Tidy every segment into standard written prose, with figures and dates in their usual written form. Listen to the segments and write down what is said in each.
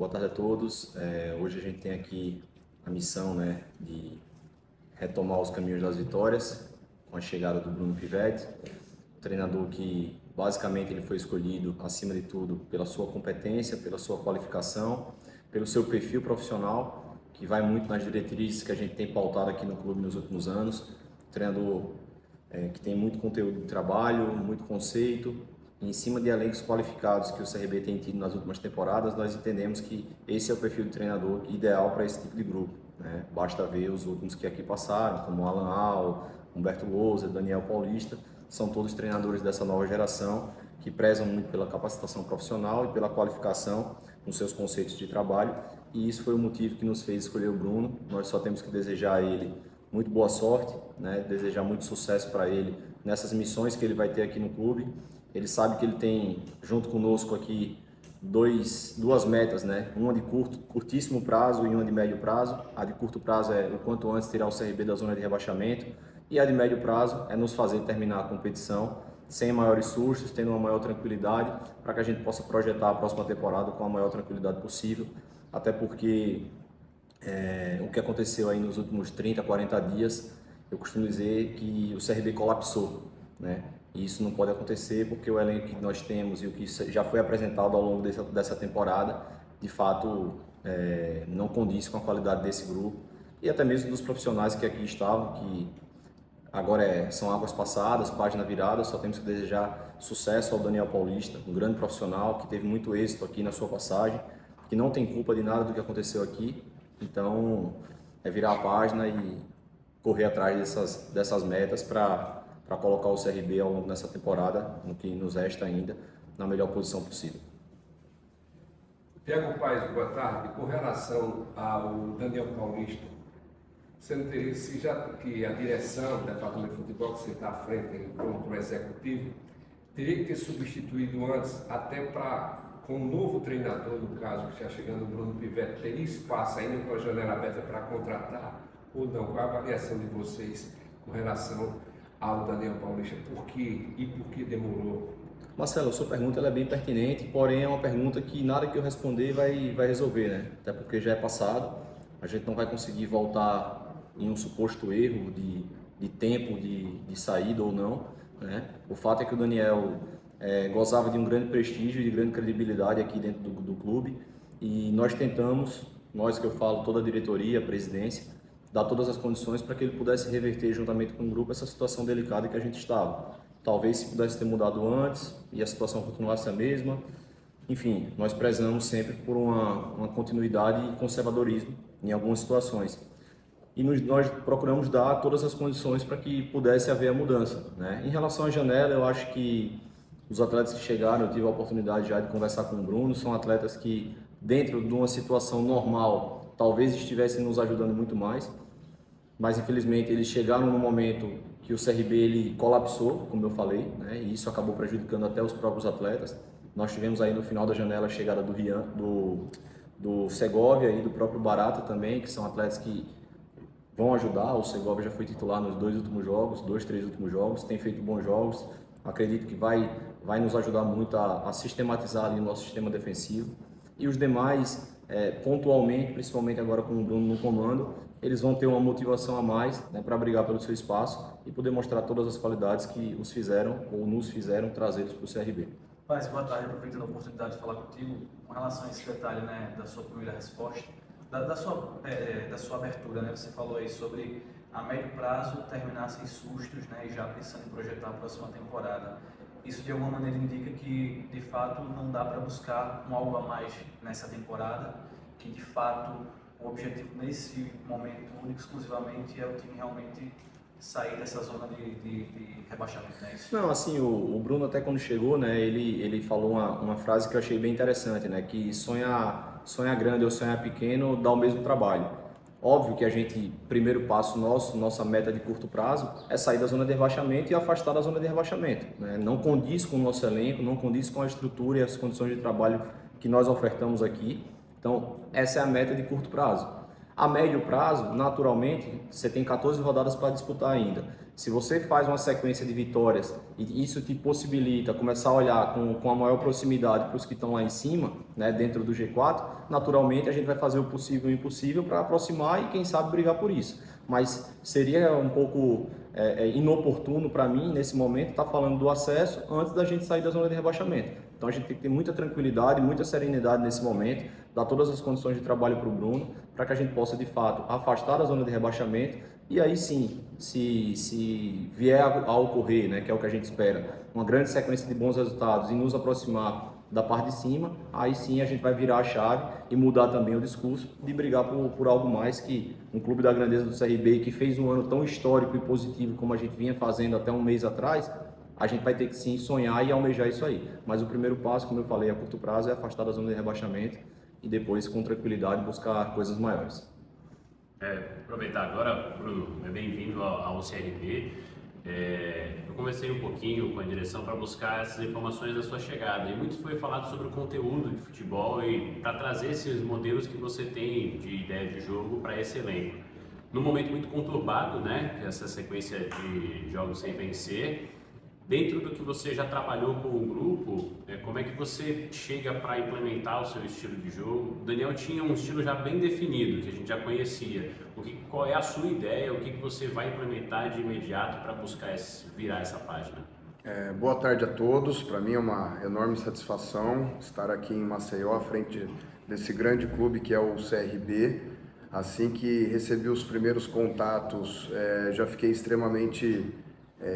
Boa tarde a todos. Hoje a gente tem aqui a missão, né, de retomar os caminhos das vitórias com a chegada do Bruno Pivetti, treinador que basicamente ele foi escolhido acima de tudo pela sua competência, pela sua qualificação, pelo seu perfil profissional, que vai muito nas diretrizes que a gente tem pautado aqui no clube nos últimos anos. Treinador que tem muito conteúdo de trabalho, muito conceito. E em cima de elencos qualificados que o CRB tem tido nas últimas temporadas, nós entendemos que esse é o perfil de treinador ideal para esse tipo de grupo, né? Basta ver os últimos que aqui passaram, como Alan Al, Humberto Lousa, Daniel Paulista, são todos treinadores dessa nova geração que prezam muito pela capacitação profissional e pela qualificação nos seus conceitos de trabalho, e isso foi o motivo que nos fez escolher o Bruno. Nós só temos que desejar a ele muito boa sorte, né? Desejar muito sucesso para ele nessas missões que ele vai ter aqui no clube. Ele sabe que ele tem, junto conosco aqui, duas metas, né? Uma de curtíssimo prazo e uma de médio prazo. A de curto prazo é o quanto antes tirar o CRB da zona de rebaixamento, e a de médio prazo é nos fazer terminar a competição sem maiores sustos, tendo uma maior tranquilidade, para que a gente possa projetar a próxima temporada com a maior tranquilidade possível, até porque o que aconteceu aí nos últimos 30, 40 dias, eu costumo dizer que o CRB colapsou, né? E isso não pode acontecer porque o elenco que nós temos e o que já foi apresentado ao longo dessa temporada, de fato, não condiz com a qualidade desse grupo e até mesmo dos profissionais que aqui estavam, que agora são águas passadas, página virada. Só temos que desejar sucesso ao Daniel Paulista, um grande profissional que teve muito êxito aqui na sua passagem, que não tem culpa de nada do que aconteceu aqui. Então, é virar a página e correr atrás dessas metas para colocar o CRB ao longo dessa temporada, no que nos resta ainda, na melhor posição possível. Tiago Paes, boa tarde. Com relação ao Daniel Paulista, você não teria, se já que a direção do departamento de futebol, que você está à frente como executivo, teria que ter substituído antes, até com um novo treinador, no caso, que está chegando o Bruno Pivetti, teria espaço ainda com a janela aberta para contratar ou não? Qual a avaliação de vocês com relação ao Daniel Paulista? Por quê e por que demorou? Marcelo, a sua pergunta ela é bem pertinente, porém é uma pergunta que nada que eu responder vai resolver, né? Até porque já é passado, a gente não vai conseguir voltar em um suposto erro de tempo de saída ou não, né? O fato é que o Daniel gozava de um grande prestígio e de grande credibilidade aqui dentro do clube, e nós tentamos, nós que eu falo, toda a diretoria, a presidência, dar todas as condições para que ele pudesse reverter juntamente com o grupo essa situação delicada que a gente estava. Talvez se pudesse ter mudado antes e a situação continuasse a mesma. Enfim, nós prezamos sempre por uma continuidade e conservadorismo em algumas situações. E nós procuramos dar todas as condições para que pudesse haver a mudança, né? Em relação à janela, eu acho que os atletas que chegaram, eu tive a oportunidade já de conversar com o Bruno, são atletas que, dentro de uma situação normal, talvez estivessem nos ajudando muito mais, mas infelizmente eles chegaram no momento que o CRB ele colapsou, como eu falei, né? E isso acabou prejudicando até os próprios atletas. Nós tivemos aí no final da janela a chegada do Segovia e do próprio Barata também, que são atletas que vão ajudar. O Segovia já foi titular nos dois, três últimos jogos, tem feito bons jogos. Acredito que vai nos ajudar muito a sistematizar ali o nosso sistema defensivo. E os demais, pontualmente, principalmente agora com o Bruno no comando, eles vão ter uma motivação a mais, né, para brigar pelo seu espaço e poder mostrar todas as qualidades que os fizeram ou nos fizeram trazê-los para o CRB. Paz, boa tarde, aproveitando a oportunidade de falar contigo com relação a esse detalhe, né, da sua primeira resposta, da sua abertura, né? Você falou aí sobre a médio prazo terminar sem sustos, né, e já pensando em projetar a próxima temporada. Isso de alguma maneira indica que de fato não dá para buscar um algo a mais nessa temporada, que de fato o objetivo nesse momento único exclusivamente é o time realmente sair dessa zona de rebaixamento, né? Não, assim, o Bruno até quando chegou, né, ele falou uma frase que eu achei bem interessante, né, que sonhar grande ou sonhar pequeno dá o mesmo trabalho. Óbvio que a gente, primeiro passo nossa meta de curto prazo é sair da zona de rebaixamento e afastar da zona de rebaixamento, né? Não condiz com o nosso elenco, não condiz com a estrutura e as condições de trabalho que nós ofertamos aqui. Então, essa é a meta de curto prazo. A médio prazo, naturalmente, você tem 14 rodadas para disputar ainda. Se você faz uma sequência de vitórias e isso te possibilita começar a olhar com a maior proximidade para os que estão lá em cima, né, dentro do G4, naturalmente a gente vai fazer o possível e o impossível para aproximar e quem sabe brigar por isso. Mas seria um pouco inoportuno para mim, nesse momento, estar falando do acesso antes da gente sair da zona de rebaixamento. Então a gente tem que ter muita tranquilidade, muita serenidade nesse momento, dar todas as condições de trabalho para o Bruno, para que a gente possa, de fato, afastar a zona de rebaixamento e aí sim, se vier a ocorrer, né, que é o que a gente espera, uma grande sequência de bons resultados e nos aproximar da parte de cima, aí sim a gente vai virar a chave e mudar também o discurso de brigar por algo mais que um clube da grandeza do CRB, que fez um ano tão histórico e positivo como a gente vinha fazendo até um mês atrás, a gente vai ter que sim sonhar e almejar isso aí. Mas o primeiro passo, como eu falei, a curto prazo é afastar da zona de rebaixamento e depois, com tranquilidade, buscar coisas maiores. Aproveitar agora, Bruno, bem-vindo ao CRB. Eu conversei um pouquinho com a direção para buscar essas informações da sua chegada e muito foi falado sobre o conteúdo de futebol e para trazer esses modelos que você tem de ideia de jogo para esse elenco. Num momento muito conturbado, né, que essa sequência de jogos sem vencer, dentro do que você já trabalhou com o grupo, como é que você chega para implementar o seu estilo de jogo? O Daniel tinha um estilo já bem definido, que a gente já conhecia. Qual é a sua ideia? O que você vai implementar de imediato para buscar virar essa página? Boa tarde a todos. Para mim é uma enorme satisfação estar aqui em Maceió, à frente desse grande clube que é o CRB. Assim que recebi os primeiros contatos, já fiquei extremamente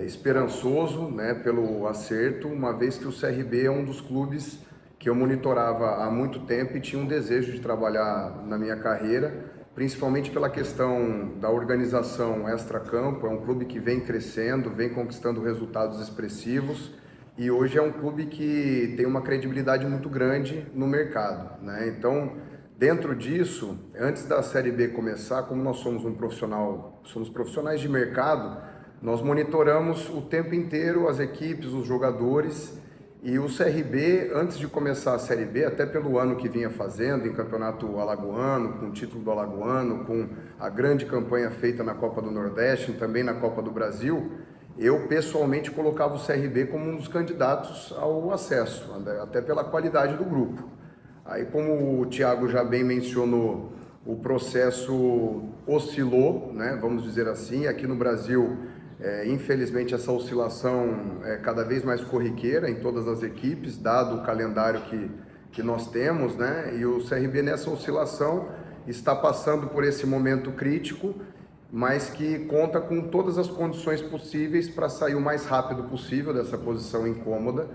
esperançoso, né, pelo acerto, uma vez que o CRB é um dos clubes que eu monitorava há muito tempo e tinha um desejo de trabalhar na minha carreira, principalmente pela questão da organização extra-campo. É um clube que vem crescendo, vem conquistando resultados expressivos e hoje é um clube que tem uma credibilidade muito grande no mercado, né? Então, dentro disso, antes da Série B começar, como nós somos somos profissionais de mercado, nós monitoramos o tempo inteiro as equipes, os jogadores, e o CRB, antes de começar a Série B, até pelo ano que vinha fazendo, em campeonato alagoano, com o título do alagoano, com a grande campanha feita na Copa do Nordeste e também na Copa do Brasil, eu pessoalmente colocava o CRB como um dos candidatos ao acesso, até pela qualidade do grupo. Aí, como o Thiago já bem mencionou, o processo oscilou, né, vamos dizer assim, aqui no Brasil. Infelizmente essa oscilação é cada vez mais corriqueira em todas as equipes, dado o calendário que nós temos, né? E o CRB nessa oscilação está passando por esse momento crítico, mas que conta com todas as condições possíveis para sair o mais rápido possível dessa posição incômoda,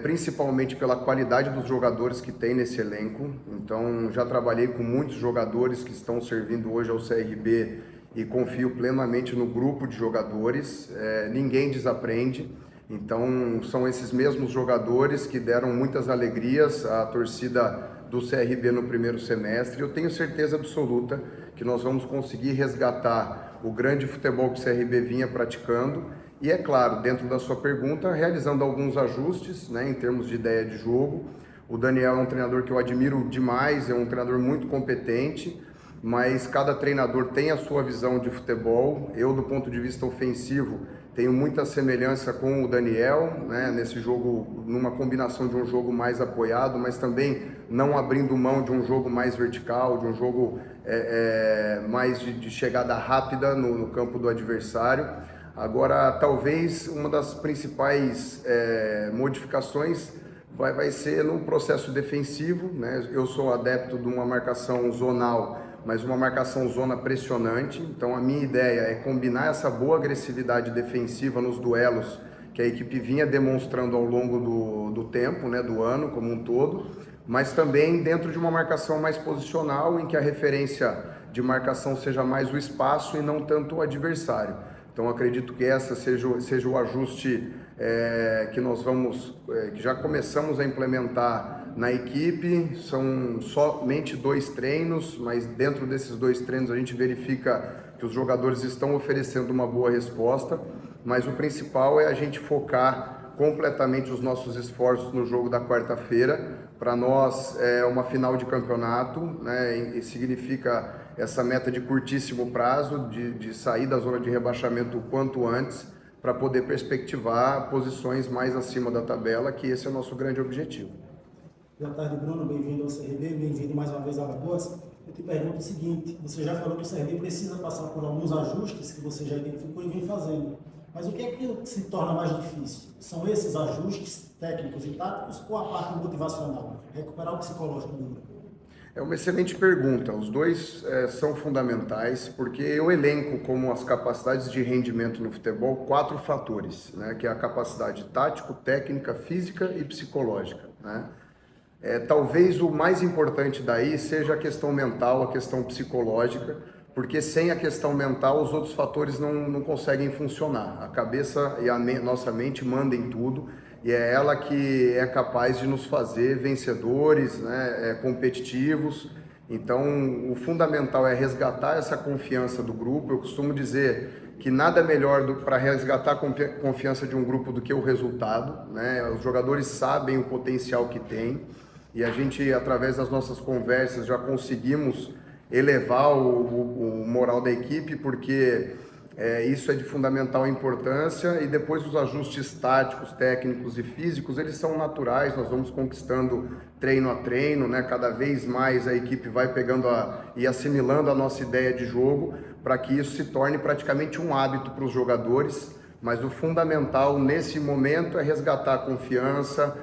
principalmente pela qualidade dos jogadores que tem nesse elenco. Então já trabalhei com muitos jogadores que estão servindo hoje ao CRB e confio plenamente no grupo de jogadores, ninguém desaprende, então são esses mesmos jogadores que deram muitas alegrias à torcida do CRB no primeiro semestre. Eu tenho certeza absoluta que nós vamos conseguir resgatar o grande futebol que o CRB vinha praticando e, é claro, dentro da sua pergunta, realizando alguns ajustes, né, em termos de ideia de jogo. O Daniel é um treinador que eu admiro demais, é um treinador muito competente, mas cada treinador tem a sua visão de futebol. Eu, do ponto de vista ofensivo, tenho muita semelhança com o Daniel, né, nesse jogo, numa combinação de um jogo mais apoiado, mas também não abrindo mão de um jogo mais vertical, de um jogo mais de chegada rápida no campo do adversário. Agora, talvez uma das principais modificações vai ser no processo defensivo, né? Eu sou adepto de uma marcação zonal, mas uma marcação zona pressionante. Então a minha ideia é combinar essa boa agressividade defensiva nos duelos que a equipe vinha demonstrando ao longo do tempo, né, do ano como um todo, mas também dentro de uma marcação mais posicional, em que a referência de marcação seja mais o espaço e não tanto o adversário. Então acredito que essa seja o ajuste que nós que já começamos a implementar na equipe. São somente 2 treinos, mas dentro desses 2 treinos a gente verifica que os jogadores estão oferecendo uma boa resposta, mas o principal é a gente focar completamente os nossos esforços no jogo da quarta-feira Para nós é uma final de campeonato, né? E significa essa meta de curtíssimo prazo, de sair da zona de rebaixamento o quanto antes, para poder perspectivar posições mais acima da tabela, que esse é o nosso grande objetivo. Boa tarde, Bruno. Bem-vindo ao CRB, bem-vindo mais uma vez a Alagoas. Eu te pergunto o seguinte, você já falou que o CRB precisa passar por alguns ajustes que você já identificou e vem fazendo. Mas o que é que se torna mais difícil? São esses ajustes técnicos e táticos ou a parte motivacional? Recuperar o psicológico do grupo? É uma excelente pergunta. Os dois são fundamentais, porque eu elenco como as capacidades de rendimento no futebol 4 fatores, né? Que é a capacidade tático, técnica, física e psicológica, né? Talvez o mais importante daí seja a questão mental, a questão psicológica, porque sem a questão mental os outros fatores não conseguem funcionar. A cabeça e a nossa mente mandam em tudo e é ela que é capaz de nos fazer vencedores, né, competitivos. Então o fundamental é resgatar essa confiança do grupo. Eu costumo dizer que nada melhor para resgatar a confiança de um grupo do que o resultado, né? Os jogadores sabem o potencial que tem e a gente, através das nossas conversas, já conseguimos elevar o moral da equipe, porque isso é de fundamental importância. E depois os ajustes táticos, técnicos e físicos, eles são naturais, nós vamos conquistando treino a treino, né? Cada vez mais a equipe vai pegando e assimilando a nossa ideia de jogo, para que isso se torne praticamente um hábito para os jogadores. Mas o fundamental nesse momento é resgatar a confiança,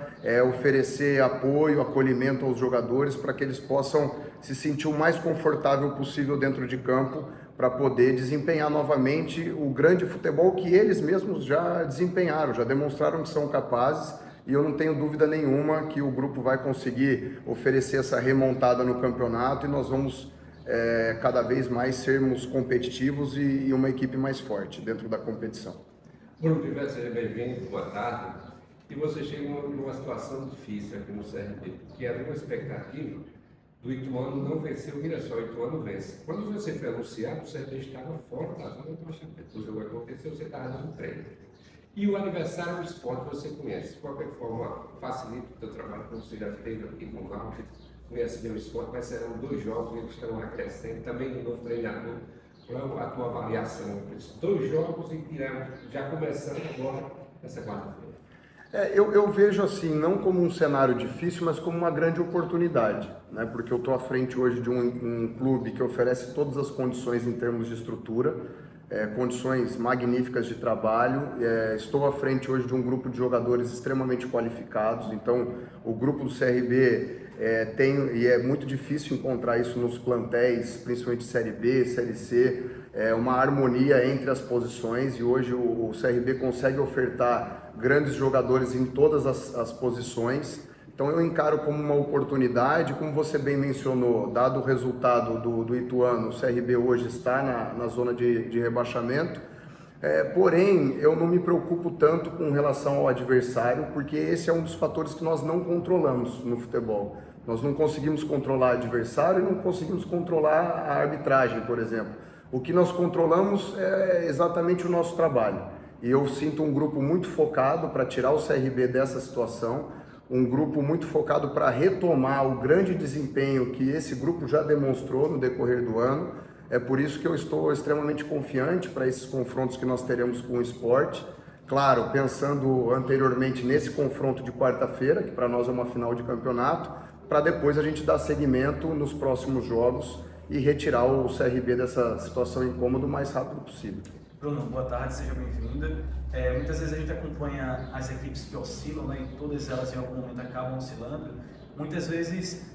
oferecer apoio, acolhimento aos jogadores, para que eles possam se sentir o mais confortável possível dentro de campo, para poder desempenhar novamente o grande futebol que eles mesmos já desempenharam, já demonstraram que são capazes, e eu não tenho dúvida nenhuma que o grupo vai conseguir oferecer essa remontada no campeonato e nós vamos cada vez mais sermos competitivos e uma equipe mais forte dentro da competição. Bruno Pivete, seja bem-vindo, boa tarde. E você chega numa situação difícil aqui no CRB, que era uma expectativa do Ituano não vencer o Mirassol. O Ituano vence. Quando você foi anunciado, o CRB estava fora da zona do rebaixamento. O jogo aconteceu, você estava dando treino. E o adversário é um esporte que você conhece. De qualquer forma, facilita o seu trabalho, como você já teve aqui com o Alves, conhece bem o esporte, mas serão 2 jogos e eles estão lá crescendo. Também do novo treinador. Qual é a tua avaliação? 2 jogos e já começando agora essa quarta-feira. Eu vejo assim, não como um cenário difícil, mas como uma grande oportunidade, né? Porque eu estou à frente hoje de um clube que oferece todas as condições em termos de estrutura, condições magníficas de trabalho. Estou à frente hoje de um grupo de jogadores extremamente qualificados. Então, o grupo do CRB e é muito difícil encontrar isso nos plantéis, principalmente Série B, Série C, uma harmonia entre as posições, e hoje o CRB consegue ofertar grandes jogadores em todas as posições. Então eu encaro como uma oportunidade, como você bem mencionou, dado o resultado do Ituano, o CRB hoje está na zona de rebaixamento. Porém, eu não me preocupo tanto com relação ao adversário, porque esse é um dos fatores que nós não controlamos no futebol. Nós não conseguimos controlar o adversário e não conseguimos controlar a arbitragem, por exemplo. O que nós controlamos é exatamente o nosso trabalho. E eu sinto um grupo muito focado para tirar o CRB dessa situação, um grupo muito focado para retomar o grande desempenho que esse grupo já demonstrou no decorrer do ano. É por isso que eu estou extremamente confiante para esses confrontos que nós teremos com o Sport. Claro, pensando anteriormente nesse confronto de quarta-feira, que para nós é uma final de campeonato, para depois a gente dar seguimento nos próximos jogos e retirar o CRB dessa situação incômoda o mais rápido possível. Bruno, boa tarde, seja bem-vinda. Muitas vezes a gente acompanha as equipes que oscilam, né, e todas elas em algum momento acabam oscilando. Muitas vezes,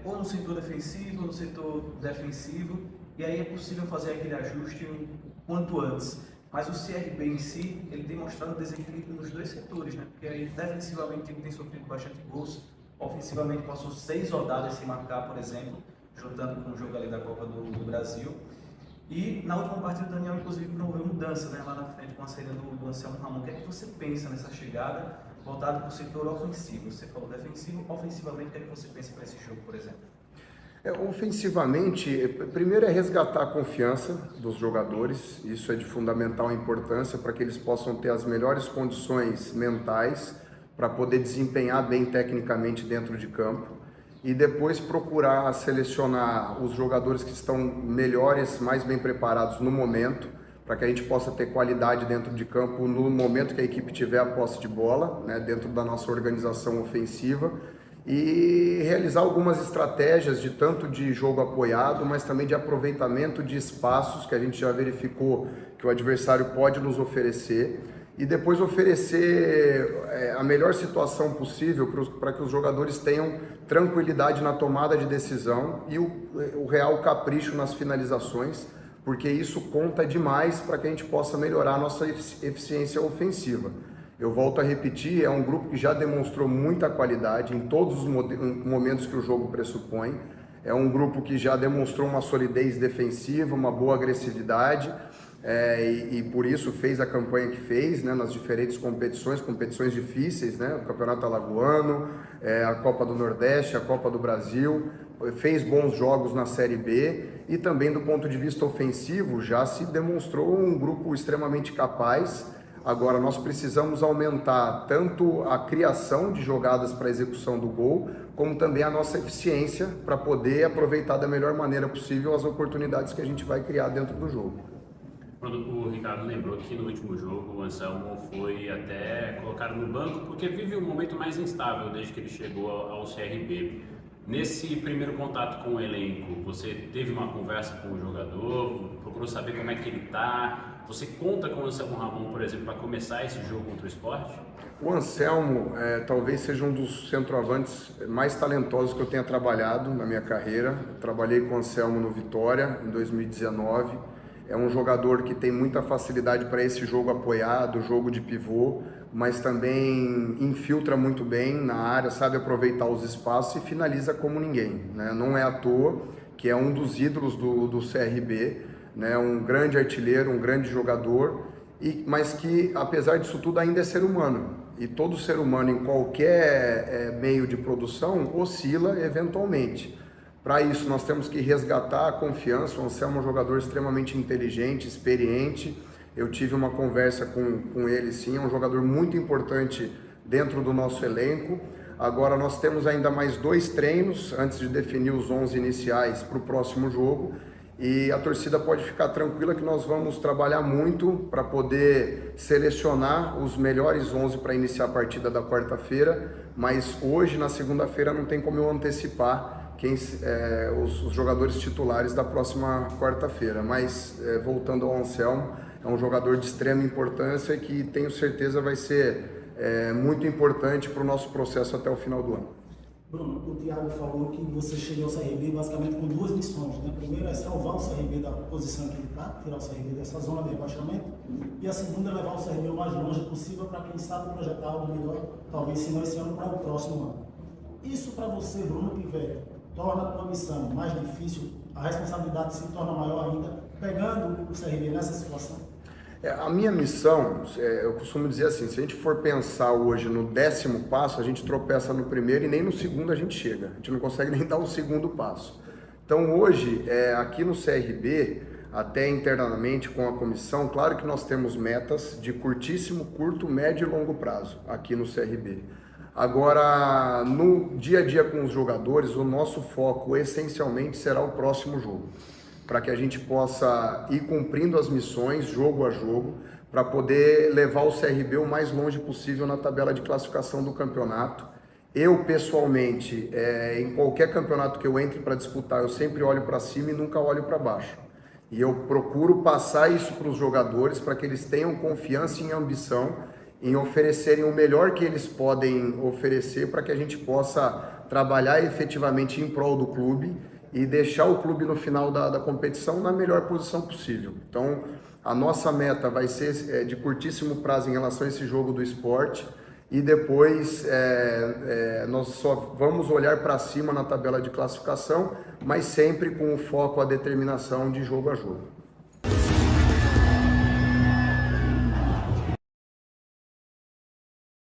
ou no setor defensivo, ou no setor defensivo, e aí é possível fazer aquele ajuste o quanto antes. Mas o CRB em si, ele tem mostrado desequilíbrio nos 2 setores, né? Porque aí defensivamente ele tem sofrido bastante gols, ofensivamente passou 6 rodadas sem marcar, por exemplo, juntando com o jogo ali da Copa do Brasil. E na última partida o Daniel, inclusive, promoveu mudança, né, lá na frente com a saída do Anselmo Ramon. O que é que você pensa nessa chegada voltada para o setor ofensivo? Você falou defensivo, ofensivamente, o que é que você pensa para esse jogo, por exemplo? Ofensivamente, primeiro é resgatar a confiança dos jogadores. Isso é de fundamental importância para que eles possam ter as melhores condições mentais para poder desempenhar bem tecnicamente dentro de campo e depois procurar selecionar os jogadores que estão melhores, mais bem preparados no momento, para que a gente possa ter qualidade dentro de campo no momento que a equipe tiver a posse de bola, né, dentro da nossa organização ofensiva, e realizar algumas estratégias de tanto de jogo apoiado, mas também de aproveitamento de espaços que a gente já verificou que o adversário pode nos oferecer, e depois oferecer a melhor situação possível para que os jogadores tenham tranquilidade na tomada de decisão e o real capricho nas finalizações, porque isso conta demais para que a gente possa melhorar a nossa eficiência ofensiva. Eu volto a repetir, é um grupo que já demonstrou muita qualidade em todos os momentos que o jogo pressupõe, é um grupo que já demonstrou uma solidez defensiva, uma boa agressividade, e por isso fez a campanha que fez, né, nas diferentes competições difíceis, né, o Campeonato Alagoano, a Copa do Nordeste, a Copa do Brasil, fez bons jogos na Série B e também do ponto de vista ofensivo já se demonstrou um grupo extremamente capaz. Agora nós precisamos aumentar tanto a criação de jogadas para execução do gol, como também a nossa eficiência para poder aproveitar da melhor maneira possível as oportunidades que a gente vai criar dentro do jogo. O Ricardo lembrou que no último jogo o Anselmo foi até colocado no banco porque vive um momento mais instável desde que ele chegou ao CRB. Nesse primeiro contato com o elenco, você teve uma conversa com o jogador, procurou saber como é que ele está? Você conta com o Anselmo Ramon, por exemplo, para começar esse jogo contra o Sport? O Anselmo talvez seja um dos centroavantes mais talentosos que eu tenha trabalhado na minha carreira. Eu trabalhei com o Anselmo no Vitória em 2019. É um jogador que tem muita facilidade para esse jogo apoiado, jogo de pivô, mas também infiltra muito bem na área, sabe aproveitar os espaços e finaliza como ninguém, né? Não é à toa que é um dos ídolos do CRB, né? Um grande artilheiro, um grande jogador, mas que apesar disso tudo ainda é ser humano. E todo ser humano em qualquer meio de produção oscila eventualmente. Para isso, nós temos que resgatar a confiança. O Anselmo é um jogador extremamente inteligente, experiente. Eu tive uma conversa com ele, sim, é um jogador muito importante dentro do nosso elenco. Agora, nós temos ainda mais 2 treinos antes de definir os 11 iniciais para o próximo jogo. E a torcida pode ficar tranquila que nós vamos trabalhar muito para poder selecionar os melhores 11 para iniciar a partida da quarta-feira. Mas hoje, na segunda-feira, não tem como eu antecipar os jogadores titulares da próxima quarta-feira, mas voltando ao Anselmo, é um jogador de extrema importância que tenho certeza vai ser muito importante para o nosso processo até o final do ano. Bruno, o Thiago falou que você chegou ao CRB basicamente com 2 missões, né? A primeira é salvar o CRB da posição que ele está, tirar o CRB dessa zona de rebaixamento, e a segunda é levar o CRB o mais longe possível para quem sabe projetar algo melhor, talvez se não esse ano, para o próximo ano. Isso para você, Bruno Pivetti, torna a tua missão mais difícil, a responsabilidade se torna maior ainda, pegando o CRB nessa situação? A minha missão, eu costumo dizer assim, se a gente for pensar hoje no 10º passo, a gente tropeça no primeiro e nem no segundo a gente chega. A gente não consegue nem dar o segundo passo. Então hoje, aqui no CRB, até internamente com a comissão, claro que nós temos metas de curtíssimo, curto, médio e longo prazo aqui no CRB. Agora, no dia a dia com os jogadores, o nosso foco essencialmente será o próximo jogo, para que a gente possa ir cumprindo as missões, jogo a jogo, para poder levar o CRB o mais longe possível na tabela de classificação do campeonato. Eu, pessoalmente, em qualquer campeonato que eu entre para disputar, eu sempre olho para cima e nunca olho para baixo. E eu procuro passar isso para os jogadores, para que eles tenham confiança e ambição em oferecerem o melhor que eles podem oferecer para que a gente possa trabalhar efetivamente em prol do clube e deixar o clube no final da competição na melhor posição possível. Então, a nossa meta vai ser de curtíssimo prazo em relação a esse jogo do Sport e depois nós só vamos olhar para cima na tabela de classificação, mas sempre com o foco, a determinação de jogo a jogo.